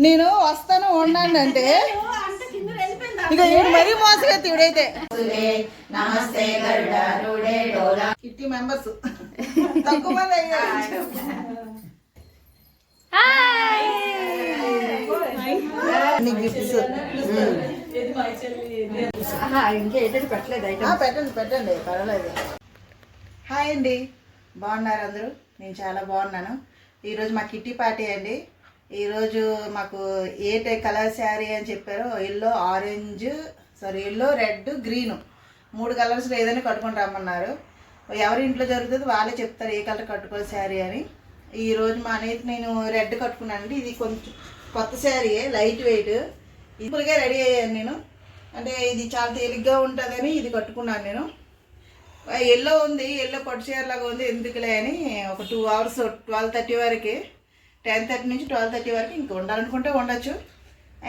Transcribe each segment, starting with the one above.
నేను వస్తాను ఉండండి అంటే ఇక ఈవిడ మరీ మోసగత్తి ఇవిడైతే. నమస్తే కిట్టి మెంబర్స్ తక్కువ మంది అయ్యారు. గిఫ్ట్స్ పెట్టండి పెట్టండి పర్వాలేదు. హాయ్ అండి, బాగున్నారు అందరూ? నేను చాలా బాగున్నాను. ఈరోజు మా కిట్టి పార్టీ అండి. ఈరోజు మాకు ఏ కలర్ శారీ అని చెప్పారో yellow orange yellow red green 3 కలర్స్లో ఏదైనా కట్టుకొని రమ్మన్నారు. ఎవరి ఇంట్లో జరుగుతుంది వాళ్ళే చెప్తారు ఏ కలర్ కట్టుకోవాలి శారీ అని. ఈరోజు మా అనేది నేను రెడ్ కట్టుకున్నానండి. ఇది కొంచెం కొత్త శారీ, లైట్ వెయిట్. సింపుల్గా రెడీ అయ్యాను నేను. అంటే ఇది చాలా తేలిగ్గా ఉంటుందని ఇది కట్టుకున్నాను నేను. ఎల్లో ఉంది, ఎల్లో పట్టు చీరలాగా ఉంది, ఎందుకులే అని ఒక 2 hours 12:30 వరకు 10:30 నుంచి 12:30 వరకు ఇంకా ఉండాలనుకుంటే ఉండొచ్చు.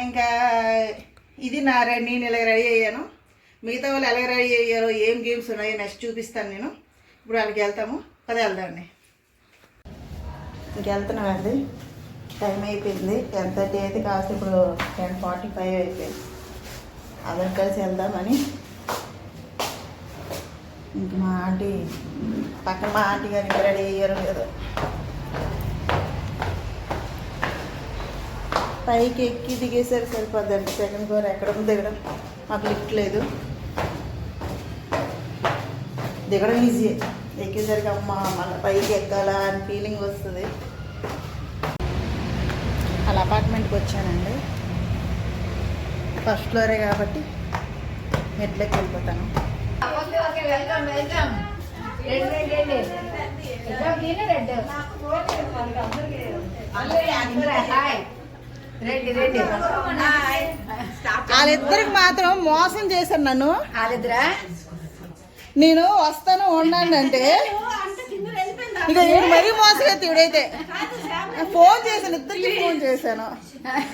ఇంకా ఇది నేను ఇలా రెడీ అయ్యాను. మిగతా వాళ్ళు ఎలా రెడీ అయ్యారో, ఏం గేమ్స్ ఉన్నాయో నెక్స్ట్ చూపిస్తాను నేను. ఇప్పుడు వాళ్ళకి వెళ్తాము, పదే వెళ్దామండి. ఇంకెళ్తున్నామండి, టైం అయిపోయింది. 10:30 అయితే కాస్త ఇప్పుడు 10:45 అయిపోయింది. అందరం కలిసి వెళ్దామని. ఇంక మా ఆంటీ పక్కన మా ఆంటీ గారు ఇంకా రెడీ అయ్యారు కదా. పైకి ఎక్కి దిగేసరికి సరిపోద్దండి. సెకండ్ ఫ్లోర్ ఎక్కడ దిగడం, మాకు లిఫ్ట్ లేదు. దిగడం ఈజీ, ఎక్కేసరికి అమ్మ మళ్ళీ పైకి ఎక్కాలా అని ఫీలింగ్ వస్తుంది. అలా అపార్ట్మెంట్కి వచ్చానండి. ఫస్ట్ ఫ్లోరే కాబట్టి మెట్లకి వెళ్ళిపోతాను. వాళ్ళిద్దరికి మాత్రం మోసం చేశాను నన్ను. నేను వస్తాను ఉండండి అంటే ఇక ఈవిడ మరీ మోసగత్తి ఇవిడైతే. ఫోన్ చేశాను, ఇద్దరికి ఫోన్ చేశాను.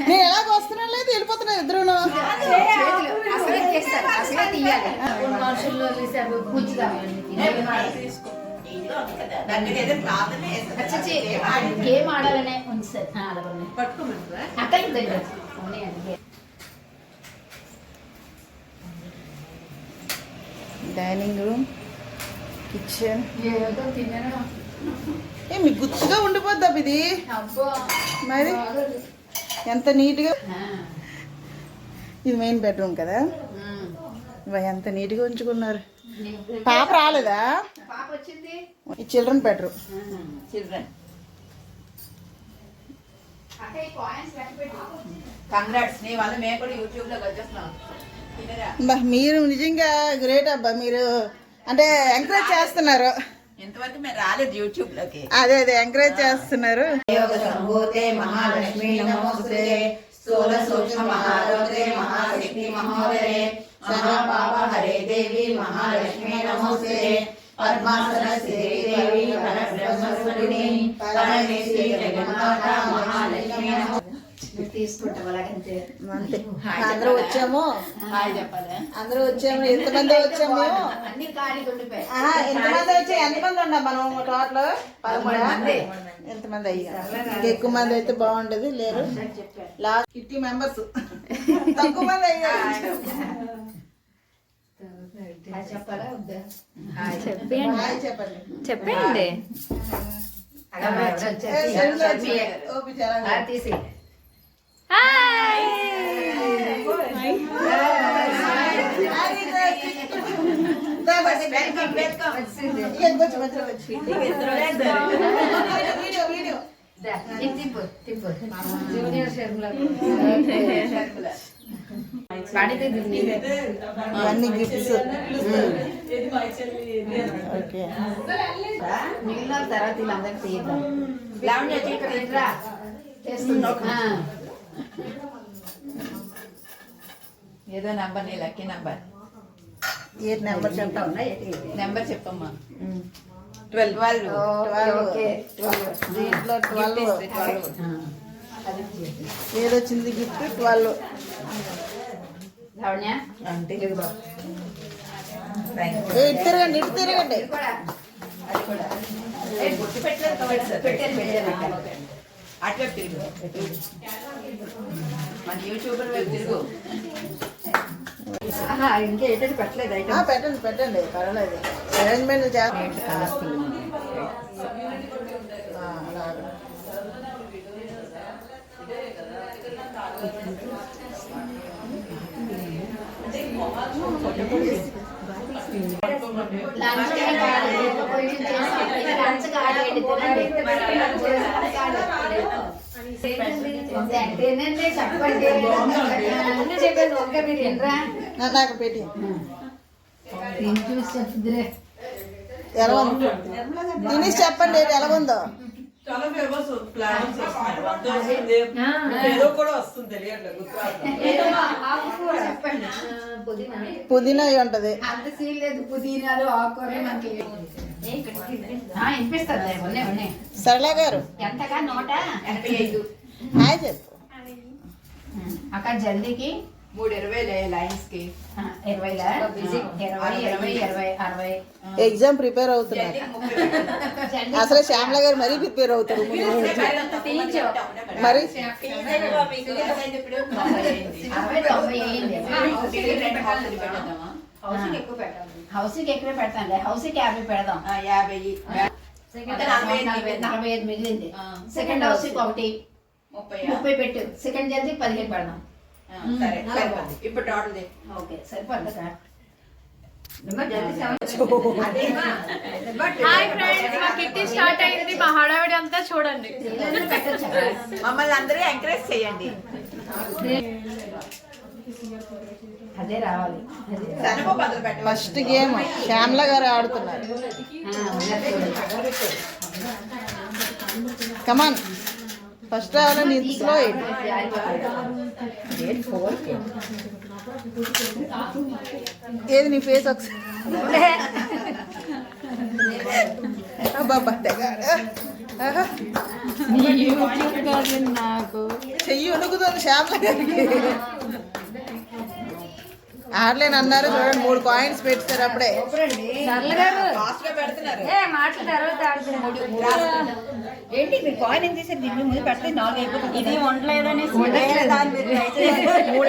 నేను ఎలాగ వస్తున్నాను లేదు, వెళ్ళిపోతున్నా ఇద్దరు. Dining room, kitchen. మీకు గుర్తుగా ఉండిపోద్దా ఇది? మరి ఎంత నీట్గా. ఇది మెయిన్ బెడ్రూమ్ కదా, ఎంత నీట్గా ఉంచుకున్నారు. పాప రాలేదా? ఈ చిల్డ్రన్ బెడ్రూమ్. మీరు నిజంగా గ్రేట్ అబ్బా. మీరు అంటే ఎంకరేజ్ చేస్తున్నారు. ఇంతవరకు మేము రాలేదు యూట్యూబ్ లోకి. అదే ఎంకరేజ్ చేస్తున్నారు. మహాలక్ష్మి నమోస్తుతే స్థూల సూక్ష్మ మహారౌద్రే మహాశక్తి మహోదరే సర్వపాపహరే దేవి మహాలక్ష్మి నమోస్తుతే పద్మాసన శ్రీదేవి పరబ్రహ్మస్వరూపిణి పరమేశ్వరి జగన్మాత మహాలక్ష్మి నమోస్తుతే. తీసుకుంటే అందరూ వచ్చాము, అందరూ వచ్చాము. ఎంతమంది వచ్చాము? ఎంతమంది వచ్చా? ఎంతమంది ఉన్నాం మనం టోటల్? 11. ఎంతమంది అయ్యా? ఎక్కువ మంది అయితే బాగుండేది, లేరు. లాస్ట్ 50 మెంబర్స్, తక్కువ మంది అయ్యారు. చెప్పండి. అన్ని గిఫ్ట్స్. ఓకే, మిగిలిన తర్వాత వీళ్ళందరికీ తీద్దాం. ఏదో నంబర్, నీ లక్కీ నంబర్. ఏ నెంబర్ చెప్తాం? నెంబర్ చెప్పమ్మా. 12. దీంట్లో 12 ఏదొచ్చింది గిఫ్ట్? 12. తిరగండి, ఇటు తిరగండి. అట్లా తిరిగి మన యూట్యూబర్ వైపు తిరుగు. ఇంకా ఏంటంటే పెట్టలేదు పెట్టండి పెట్టండి, పర్వాలేదు. Arrangement colourful. నాకు పెట్టి ఎలా ఉంది తినేసి చెప్పండి ఎలా ఉందో. చాలా ఫేమస్ ఫ్లవర్స్ వస్తున్నాయి. వంద వస్తుంది, ఏదో కూడా వస్తుంది తెలియట్లేదు. పుదీనా అయి ఉంటది. అంత సీల్ లేదు, పుదీనాలు ఆకుకూర మనకి వినిపిస్తుంది. ఉన్నాయి ఉన్నాయి. సరళ గారు ఎంతగా 185. హాయ్ చెప్పు. అక్కడ జల్దీకి 320 లైన్స్ కి 20 60. ఎగ్జామ్ ప్రిపేర్ అవుతున్నారు. అసలు శ్యామల గారు మరీ ప్రిపేర్ అవుతారు మరి. 90 హౌసింగ్ ఎక్కువ పెడతాంలే. హౌసింగ్ 50 పెడదాం. 50 45 మిగిలింది. సెకండ్ హౌసింగ్ 1 30 పెట్టు. సెకండ్ జల్దీ 15 పెడదాం. సరే ఇప్పుడు టోటల్ ఓకే సరిపోద్దా? హాయ్ ఫ్రెండ్స్, మా కిట్టి స్టార్ట్ అయింది. మా హడావిడి అంతా చూడండి. మమ్మల్ని అందరూ ఎంకరేజ్ చేయండి. అదే రావాలి. శనగ బదులు పెట్టండి. ఫస్ట్ గేమ్ శ్యామల గారు ఆడుతున్నారు. కమాన్ ఫస్ట్ రావాలని స్లో ఏది నీ ఫేస్ ఒకసారి నాకు చెయ్యి ఉనుకుతుంది శ్యామల గారికి. ఆడలేని అన్నారు చూడండి, 3 కాయిన్స్ పెట్టారు అప్పుడే. ఫాస్ట్ గా పెడుతున్నారు. ఏంటి మీరు కాయిన్ ఏం చేశారు? దీన్ని ముందు పెడితే 4 అయిపోతుంది. ఇది ఉండలేదని మూడు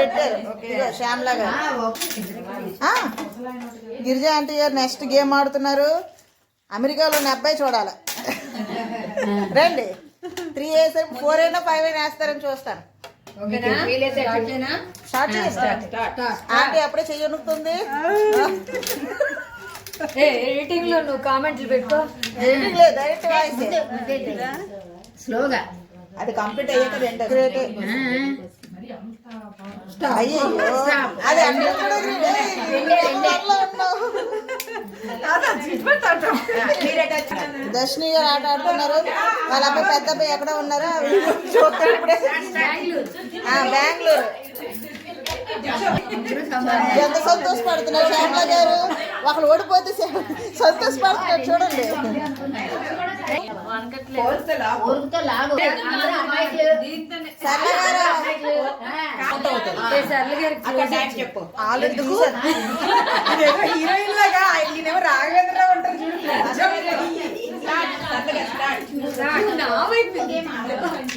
పెట్టారు. ఇదిగో శ్యామల గారు. గిరిజా ఆంటీ గారు నెక్స్ట్ గేమ్ ఆడుతున్నారు. అమెరికాలో ఉన్న అబ్బాయి చూడాలి. రండి 3 వేసారు, 4 అయినా 5 అయినా వేస్తారని చూస్తాను. స్టార్ట్ ఆంటీ అప్పుడే చెయ్యనుకుతుంది. ఎడిటింగ్ లో నువ్వు కామెంట్లు పెట్టుకో. ఎడిటింగ్ లేదు, డైరెక్ట్ వాయిస్. స్లోగా అది కంప్లీట్ అయ్యాక రెండో అయ్యో అది అక్కడ కూడా దర్శిని గారు ఆట ఆడుతున్నారు. వాళ్ళ అబ్బాయి పెద్ద అబ్బాయి ఎక్కడ ఉన్నారో చూస్తాను ఇప్పుడే. బెంగళూరు. ఎంత సంతోషపడుతున్నారు శ్యామల గారు. ఒకళ్ళు ఓడిపోతే సంతోషపడుతున్నారు చూడండి. చెప్పు. ఆల్రెడీ హీరోయిన్ లాగా ఈయనేమో రాఘవేంద్ర ఉంటారు.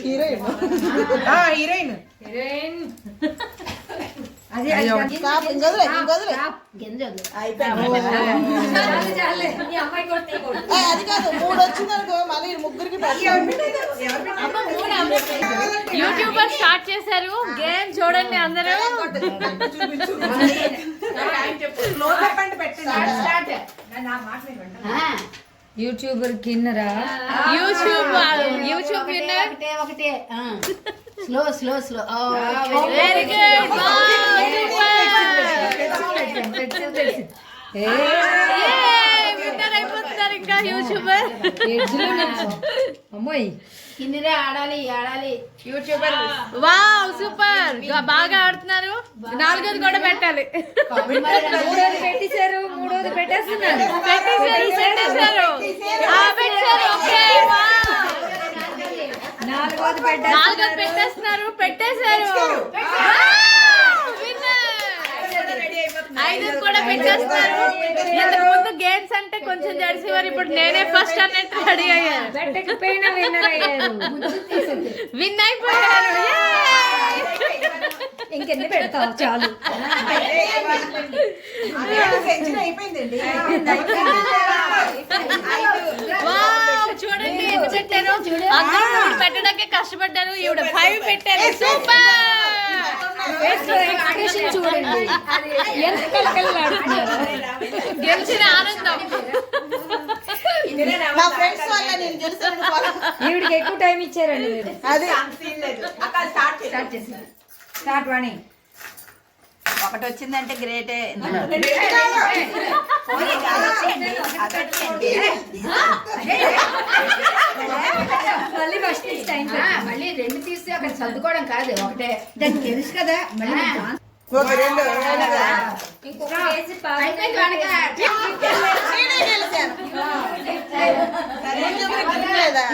హీరోయిన్ హీరోయిన్ అది కాదు, 3 వచ్చిందనుకో మళ్ళీ ముగ్గురికి యూట్యూబర్ స్టార్ట్ చేశారు. గేమ్ చూడండి అందరూ. యూట్యూబర్ కిన్నరా యూట్యూబ్ విన్నర్. ఒకటే slow slow slow. Very good. Winner అయిపోతున్నారు ఇంకా యూట్యూబర్. అమ్మాయి కిన్నెరే ఆడాలి ఆడాలి. యూట్యూబర్. వావ్ సూపర్, బాగా ఆడుతున్నారు. 4வது కూడా పెట్టాలి. మూడోది పెట్టేశారు, మూడోది పెట్టేస్తున్నారు. పెట్టేశారు. ఓకే నాలుగోది 4வது పెట్టేస్తున్నారు. పెట్టేశారు. 5வது కూడా పెట్టేస్తున్నారు. ఇంతకు ముందు గేమ్స్ అంటే కొంచెం జడిసేవారు, ఇప్పుడు నేనే ఫస్ట్ అన్నట్టు రెడీ అయ్యారు. పెట్టకపోయినా విన్నర్ అయ్యారు. విన్ అయిపోయారు. ఇంకెన్ని పెడతావు చాలు. సెంచరీ అయిపోయిందండి. వావ్, చూడండి ఎన్ని పెట్టారు. అందరూ 3 పెట్టడానికి కష్టపడ్డారు, ఈవిడ 5 పెట్టారు. సూపర్. ఎక్స్ప్రెషన్ చూడండి ఎంత కలకలలాడుతున్నారు. గెలిచిన ఆనందం. మా ఫ్రెండ్స్ వల్ల నేను గెలిచాను. ఈవిడికి ఎక్కువ టైం ఇచ్చారండి మీరు. అది స్టార్ట్ వాణి. ఒకటి వచ్చిందంటే గ్రేటే. మళ్ళీ ఫస్ట్ టైం మళ్ళీ 2 తీస్తే అక్కడ సర్దుకోవడం కాదు, ఒకటే. దానికి తెలుసు కదా. ఒక రెండు ఇంకొక కేజీ పాలు. అయిపోయింది వాడికి. నేనే గెలిచాను. లేదా?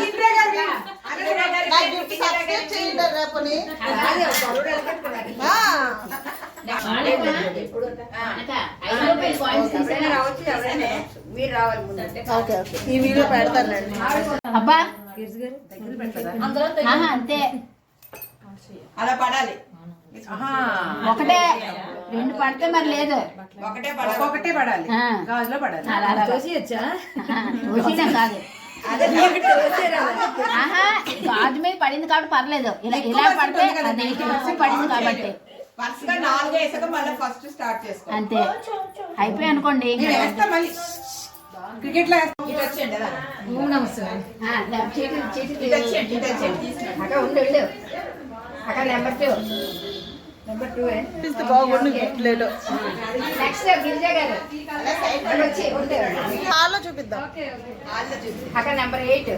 నా గిఫ్ట్ సబ్స్క్రైబ్ చేయండి రేపని. కాదు, గరుడ ఎలగట్టుకోవాలి. ఆ. అక్క, 5 రూపాయల కాయిన్స్ తీసేనా రావచ్చు, ఎవరైనా మీరు రావాలి ముందు. ఓకే ఓకే, ఈ వీడియో పెడతానండి. అబ్బా అందులో ఆహా, అంతే. అలా పడాలి. ఒకటే 2 పడితే మరి లేదు. ఒక్కొక్కటే పడాలి, ఆ. గాజులో పడాలి. అలా అలా చూసియచ్చా? చూసినాం కాదు. ఆహా, గాజు మీద పడింది కాబట్టి పర్లేదు. ఇలా ఇలా పడితే అది 80% పడింది కాబట్టి వరుసగా 4 వేసాక మళ్ళీ ఫస్ట్ స్టార్ట్ చేసుకో. అంతే. అయిపోయి అనుకోండి. నేను వేస్తా మళ్ళీ. క్రికెట్ లో వేస్తా. ఇటు వచ్చేయండి కదా. ఓం నమస్తే. చీటీ చీటీ ఇటు వచ్చేయండి, ఇటు వచ్చేయండి, తీసుకురండి. అక్కడ ఉండు అక్కడ నెంబర్ 2. బాగుండు గిఫ్ట్ లేటు. నెక్స్ట్ గిరిజా గారు అక్కడ వచ్చి ఉండు. హాల్లో చూపిద్దాం. అక్కడ నెంబర్ 8.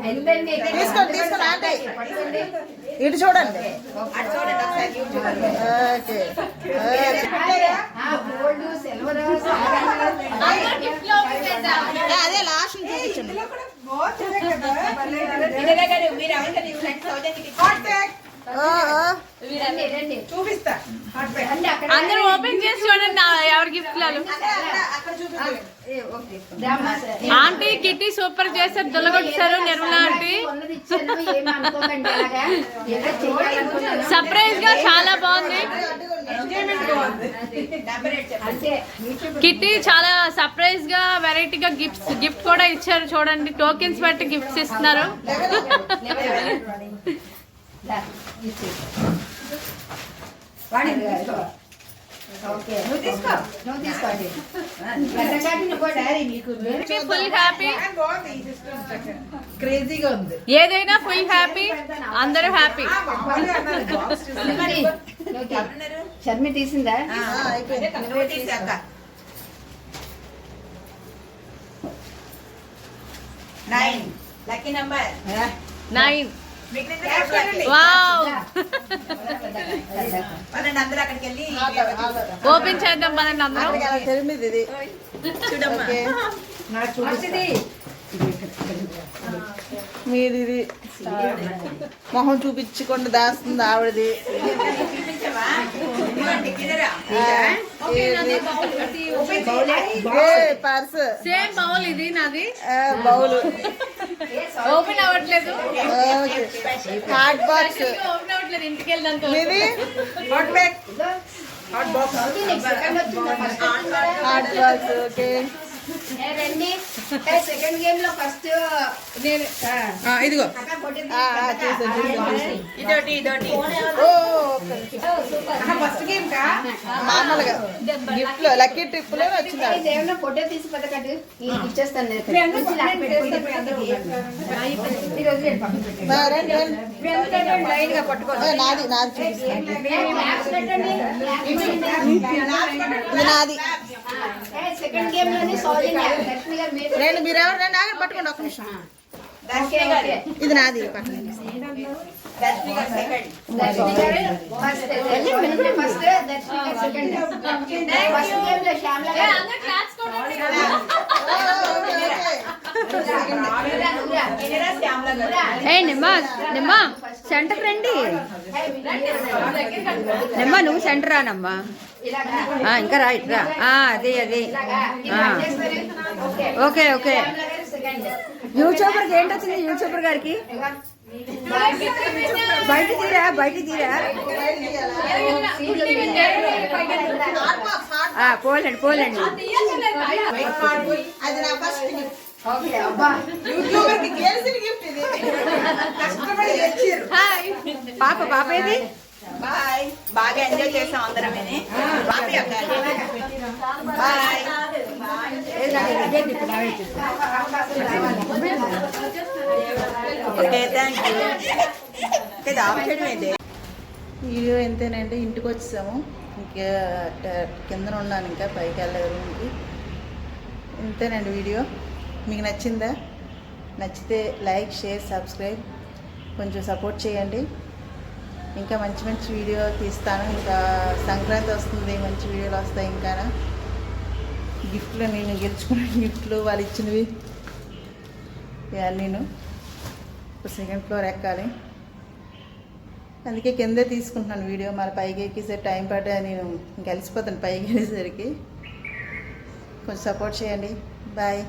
ఎంతండి? తీసుకోండి తీసుకోండి ఆంటీ. పట్టుకోండి. ఇటు చూడండి. అటు చూడండి ఒకసారి యూట్యూబ్. ఓకే. గోల్డ్ సిల్వర్ అదే లాస్ట్ చూపించండి. విజయ్ గారు, మీరు ఎవరికైనా ఇవ్వండి, 1000 కి రండి రండి చూపిస్తా. రండి అక్కడ అందరూ ఓపెన్ చేసి చూడండి ఎవరి గిఫ్ట్లలో. అక్కడ చూపించండి. ఆంటీ కిట్టి సూపర్ చేశారు, దుల్లగొట్టారు నిర్మల ఆంటీ. ఉన్నది ఇచ్చాను, ఏమీ అనుకోకండి. అలాగా ఏదో చేయాలనుకున్నాను. సర్ప్రైజ్ గా చాలా బాగుంది. నెంబర్ 8 చెప్పండి. అంతే యూట్యూబ్ కిట్టి చాలా సర్ప్రైజ్ గా వెరైటీగా గిఫ్ట్ కూడా ఇచ్చారు. చూడండి, టోకెన్స్ పెట్టి గిఫ్ట్స్ ఇస్తున్నారు. ఓకే నువ్వు తీసుకో పెద్దగాటి నువ్వు డాడీ నీకు ఫుల్ హ్యాపీ, క్రేజీగా ఉంది. ఏదైనా ఫుల్ హ్యాపీ, అందరూ హ్యాపీ. షర్మి తీసిందా? అయిపోయింది. నువ్వు తీసాక 9 లక్కీ నెంబర్. 9. మిగిలింది వావ్, పదండి అందరూ అక్కడికి వెళ్ళి ఓపెన్ చేద్దాం పదండి అందరం. అక్కడికి అలా తెలియదు ఇది. చూడమ్మా. ఓకే. ఫస్ట్ది మీది ఇది మొహం చూపించకుండా దాస్తుంది ఆవిడది. చూపించవా? ఇదిగోండి, కిందరా. పర్స్ సేమ్ బౌల్ ఇది నాది, బౌల్ ఓపెన్ అవ్వట్లేదు. హాట్ బాక్స్ ఓపెన్ అవ్వట్లేదు, ఇంటికి వెళ్దాం. మీది హాట్ బ్యాగ్. సెకండ్ వచ్చిందా? ఫస్ట్ వచ్చిందా? Hot box. ఓకే. రండి. సెకండ్ గేమ్ లో ఫస్ట్ నేను ఇదిగో అక్కడ కొట్టింది. ఇదోటి ఇదోటి. ఓ ఫస్ట్ గేమ్ కా మామూలుగా గిఫ్ట్ లో లక్కీ ట్రిప్ లో వచ్చింది. దేవుళ్ళ ఫోటో తీసి పదకట్టు ఇచ్చేస్తాను నేను. వచ్చి లాక్ పెట్టుకుంటే ఈ రోజు నేను పక్కన పెట్టేస్తాను. లైన్ గా పట్టుకోవాలి. నాది నాది చూపిస్తాను. మ్యాప్స్ పెట్టండి. ఇది నాది. సెకండ్ గేమ్ లోని సౌజన్య లక్ష్మి గారు మీరు నేను మీరు ఎవరు రండి, ఆగండి, పట్టుకోండి ఒక్క నిమిషం. దర్శిని గారు. ఇది నాది పక్కన. దర్శిని గారు సెకండ్. దర్శిని గారు ఫస్ట్ ఫస్ట్ దర్శిని గారు సెకండ్. ఫస్ట్ గేమ్ లో శ్యామల గారు కిందరా శ్యామల గారు. ఏ నిమ్మా నిమ్మా సెంటర్ రండి. నిమ్మా నువ్వు సెంటర్ రానమ్మా. ఇలాగా ఇంకా రా ఇట్రా. అదే అదే ఇలాగా ఇలా చేస్తారు. ఓకే ఓకే యూట్యూబర్కి ఏంటి వచ్చింది యూట్యూబర్ గారికి బయట తీరా పోలండి అది నా ఫస్ట్ గిఫ్ట్. ఓకే అబ్బా యూట్యూబర్ కి గెలిచిన గిఫ్ట్ ఇది. కష్టపడి తెచ్చారు. పాప ఏది బాయ్. బాగా ఎంజాయ్ చేసాం అందరం. Bye. Okay thank you. Video ఎంతేనండి, ఇంటికి వచ్చేసాము. ఇంకా కింద ఉన్నాను, ఇంకా పైకి వెళ్ళే రూమ్కి. ఇంతేనండి వీడియో. మీకు నచ్చిందా? నచ్చితే లైక్, షేర్, సబ్స్క్రైబ్ కొంచెం సపోర్ట్ చేయండి. ఇంకా మంచి మంచి వీడియో తీస్తాను. ఇంకా సంక్రాంతి వస్తుంది, మంచి వీడియోలు వస్తాయి. ఇంకా గిఫ్ట్లు, నేను గెలుచుకున్న గిఫ్ట్లు, వాళ్ళు ఇచ్చినవి ఇవన్నీ. ఇప్పుడు సెకండ్ ఫ్లోర్ ఎక్కాలి, అందుకే కిందే తీసుకుంటున్నాను వీడియో. మళ్ళీ పైకి ఎక్కేసరికి టైం పడ్డా, నేను ఇంక కలిసిపోతాను పైకి వెళ్ళేసరికి. కొంచెం సపోర్ట్ చేయండి. బాయ్.